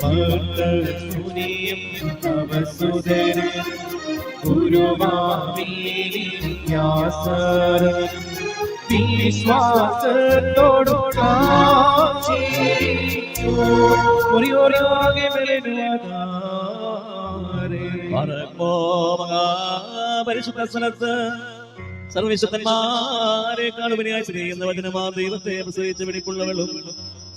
മർത്തസൂനിയും അവസുതരും ഗുരുവാമീയാസരം വിശ്വാസത്തോടു പരിശുദ്ധ സ്ഥലത്ത് സർവവിശുദ്ധന്മാരെക്കാൾ ഉപരിയായി ചെയ്യുന്ന വചനമാ ദൈവത്തെ പ്രസവിച്ച് വെടിപ്പുള്ളവളും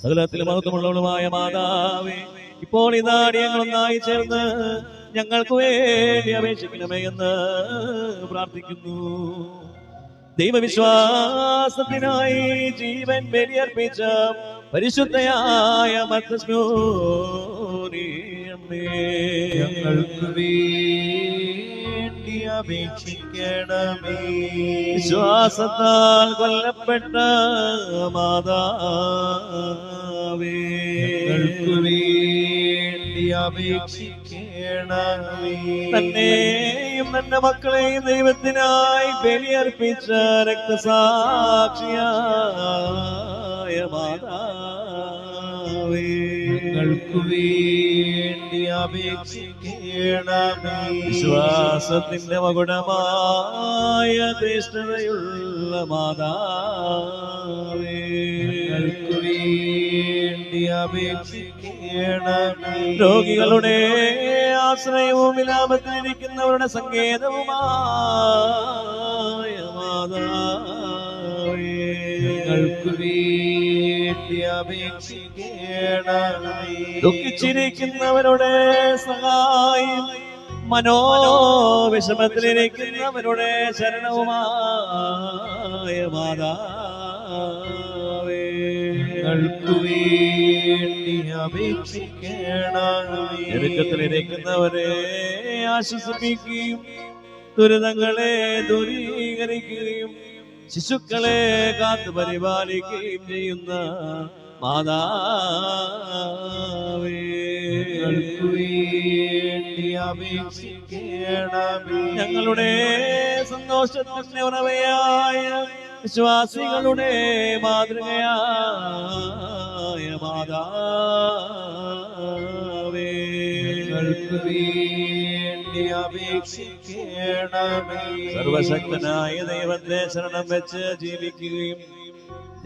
സകലത്തിൽ മഹത്വമുള്ളവളുമായ മാതാവേ, ഇപ്പോൾ ഈ നാട്യങ്ങളൊന്നായി ചേർന്ന് ഞങ്ങൾക്ക് വേണ്ടി അപേക്ഷിക്കണമേ എന്ന് പ്രാർത്ഥിക്കുന്നു. ദൈവവിശ്വാസത്തിനായി ജീവൻ ബലിയർപ്പിച്ച പരിശുദ്ധയായ ഞങ്ങൾക്ക് വേണ്ടി അപേക്ഷിക്കണമേ. വിശ്വാസത്താൽ കൊല്ലപ്പെട്ട മാതാവേ, ഞങ്ങൾക്ക് വേണ്ടി അപേക്ഷിക്കണമേ. തന്നെയും തന്റെ മക്കളെയും ദൈവത്തിനായി ബലിയർപ്പിച്ച രക്തസാക്ഷിയായ മാതാവേ, ഞങ്ങൾക്ക് വേണ്ടി അപേക്ഷിക്കണമേ. വിശ്വാസത്തിന്റെ മകുടമായ ധീഷ്ണതയുള്ള മാതാവേ, ഞങ്ങൾക്ക് വേണ്ടി അപേക്ഷിക്കണമേ. രോഗികളുടെ ആശ്രയവും വിലാപത്തിലിരിക്കുന്നവരുടെ സങ്കേതവുമായ മാതാവേ, ഞങ്ങൾക്ക് വേണ്ടി അപേക്ഷിക്കണമേ. ദുഃഖിച്ചിരിക്കുന്നവരുടെ സഹായം, മനോവിഷമത്തിലിരിക്കുന്നവരുടെ ശരണവുമായ മാതാവേ, ഞങ്ങൾക്ക് വേണ്ടി അപേക്ഷിക്കണമേ. ഞെരുക്കത്തിലിരിക്കുന്നവരെ ആശ്വസിപ്പിക്കുകയും ദുരിതങ്ങളെ ദൂരീകരിക്കുകയും ശിശുക്കളെ കാത്തു പരിപാലിക്കുകയും ചെയ്യുന്ന മാതാവേ, ഞങ്ങൾക്ക് വേണ്ടി അപേക്ഷിക്കണമേ. ഞങ്ങളുടെ സന്തോഷത്തിന്റെ ഉറവയായ വിശ്വാസികളുടെ മാതൃകയായ മാതാവേ, ഞങ്ങൾക്ക് വേണ്ടി അപേക്ഷിക്കണമേ. സർവശക്തനായ ദൈവത്തെ ശരണം വെച്ച് ജീവിക്കുകയും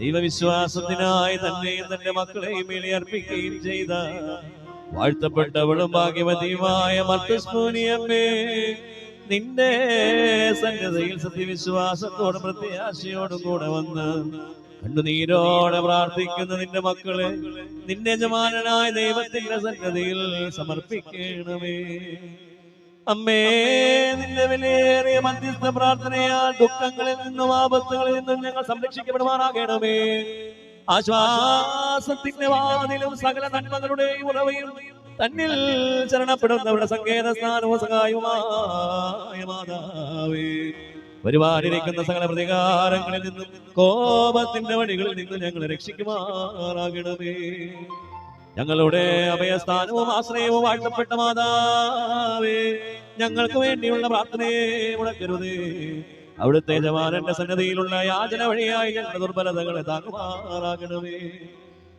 ദൈവവിശ്വാസത്തിനായി തന്നെയും തന്റെ മക്കളെയും ബലിയർപ്പിക്കുകയും ചെയ്ത വാഴ്ത്തപ്പെട്ടവളും ഭാഗ്യവതിയുമായ മർത്തസ്മൂനിയമ്മേ, നിന്റെ സന്നദ്ധയിൽ സത്യവിശ്വാസത്തോടും പ്രത്യാശയോടും കൂടെ വന്ന് കണ്ണുനീരോടെ പ്രാർത്ഥിക്കുന്ന നിന്റെ മക്കളെ നിന്റെ യജമാനനായ ദൈവത്തിന്റെ സന്നദ്ധയിൽ സമർപ്പിക്കണമേ. അമ്മേ, നിന്റെ വിലയേറിയ മധ്യസ്ഥ പ്രാർത്ഥനയാൽ ദുഃഖങ്ങളിൽ നിന്നും ആപത്തുകളിൽ നിന്നും ഞങ്ങൾ സംരക്ഷിക്കപ്പെടുവാനാകണമേ. ആശ്വാസത്തിന്റെ വാതിലും സകല നന്മകളുടെയും ഉറവയും തന്നിൽ ശരണപ്പെടുന്നവരുടെ സങ്കേത സ്ഥാനവും സഹായവുമായ മാതാവേ, വരുവാനിരിക്കുന്ന സകല പ്രതികാരങ്ങളിൽ നിന്നും കോപത്തിന്റെ വഴികളിൽ നിന്നും ഞങ്ങളെ രക്ഷിക്കുമാറാകണമേ. ഞങ്ങളുടെ അഭയസ്ഥാനവും ആശ്രയവും വാഴ്ത്തപ്പെട്ട മാതാവേ, ഞങ്ങൾക്ക് വേണ്ടിയുള്ള പ്രാർത്ഥനയെ മുടക്കരുതേ. അവിടുത്തെ യജമാനന്റെ സന്നദ്ധിയിലുള്ള യാചന വഴിയായി ഞങ്ങളുടെ ദുർബലതകളെ താങ്ങുമാറാകണമേ.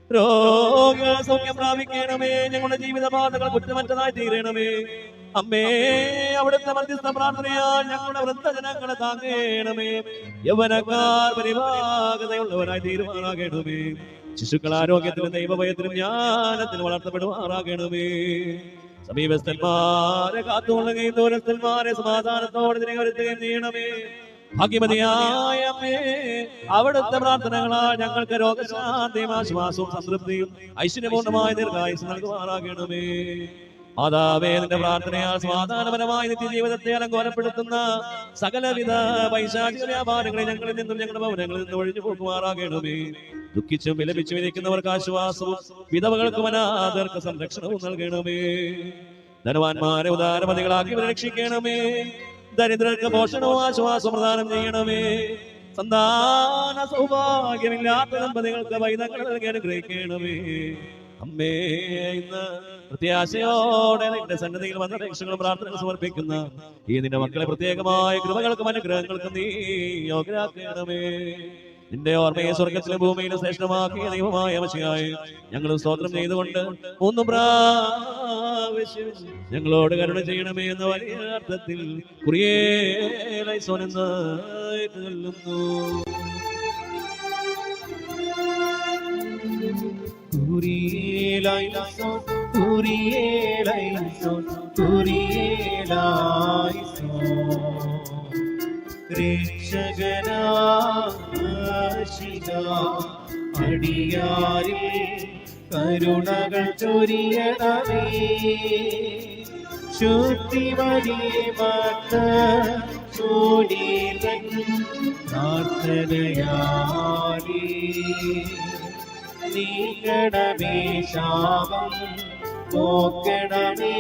രോഗികൾ സൗഖ്യം പ്രാപിക്കണമേ. ഞങ്ങളുടെ ജീവിതപാതകൾ കുറ്റമറ്റതായി തീരണമേ. അമ്മേ, അവിടുത്തെ മധ്യസ്ഥ പ്രാർത്ഥനയാൽ ഞങ്ങളുടെ വൃദ്ധജനങ്ങളെ താങ്ങണമേ. യൗവനക്കാർ പരിഭാഗതയുള്ളവരായി തീരുമാനാകണമേ. ശിശുക്കൾ ആരോഗ്യത്തിലും ദൈവഭയത്തിലും ജ്ഞാനത്തിലും വളർത്തപ്പെടുമാറാകണമേ. സമീപസ്ഥന്മാരെ കാത്തുകൊള്ളുകയും ദൂരസ്ഥന്മാരെ സമാധാനത്തോടെ തിരികെ ചെയ്യണമേ. ഭാഗ്യമതിയായ അമ്മേ, അവിടുത്തെ പ്രാർത്ഥനകളാൽ ഞങ്ങൾക്ക് രോഗശാന്തിയും ആശ്വാസവും സംതൃപ്തിയും ഐശ്വര്യപൂർണമായ ദീർഘായുസ് നൽകുമാറാകണമേ. മാതാവേ, നിന്റെ പ്രാർത്ഥനയാൽ സമാധാനപരമായ നിത്യജീവിതത്തെ അലങ്കോലപ്പെടുത്തുന്ന സകലവിധ പൈശാചിക വ്യാപാരങ്ങളെ ഞങ്ങളിൽ നിന്നും ഞങ്ങളുടെ ഭവനങ്ങളിൽ നിന്നും ഒഴിഞ്ഞു പോകുമാറാകണമേ. ദുഃഖിച്ചും വിലപിച്ചും ഇരിക്കുന്നവർക്ക് ആശ്വാസവും വിധവകൾക്കും അനാഥർക്ക് സംരക്ഷണവും നൽകണമേ. ധനവാന്മാരെ ഉദാരമതികളാക്കി രക്ഷിക്കണമേ. ദരിദ്രർക്ക് പോഷണവും ആശ്വാസവും പ്രദാനം ചെയ്യണമേ. സന്താന സൗഭാഗ്യമില്ലാത്ത ദമ്പതികൾക്ക് വൈദങ്ങൾ നൽകി അനുഗ്രഹിക്കണമേ. അമ്മേ, ഇന്ന് പ്രത്യാശയോടെ നിന്റെ സന്നദ്ധിയിൽ വന്ന രക്ഷകളും പ്രാർത്ഥനകൾ സമർപ്പിക്കുന്ന ഈ നിന്റെ മക്കളെ പ്രത്യേകമായ കൃപകൾക്കും അനുഗ്രഹങ്ങൾക്കും നീ യോഗ്യരാക്കണമേ. നിന്റെ ഓർമ്മയെ സ്വർഗത്തിലെ ഭൂമിയിലെ ശ്രേഷ്ഠമാക്കിയ ദൈവമായ മഷിയായി ഞങ്ങൾ സ്തോത്രം ചെയ്തുകൊണ്ട് ഒന്നും പ്രാവശ്യം ഞങ്ങളോട് കരുണ ചെയ്യണമേ എന്ന വലിയ അർത്ഥത്തിൽ കുറിയേലൈസോൻ എന്ന് ചൊല്ലുന്നു. കുരിയേലൈസോൻ കുരിയേലൈസോൻ കുരിയേലൈസോൻ രക്ഷകനാശിക അടിയാരിൽ കരുണകൾ ചൊരിയണമേ ശുദ്ധി വരിമത്ത ചൂടീരൻ പ്രാർത്ഥനയാലേ നീക്കണമേ ശാപം പോക്കണമേ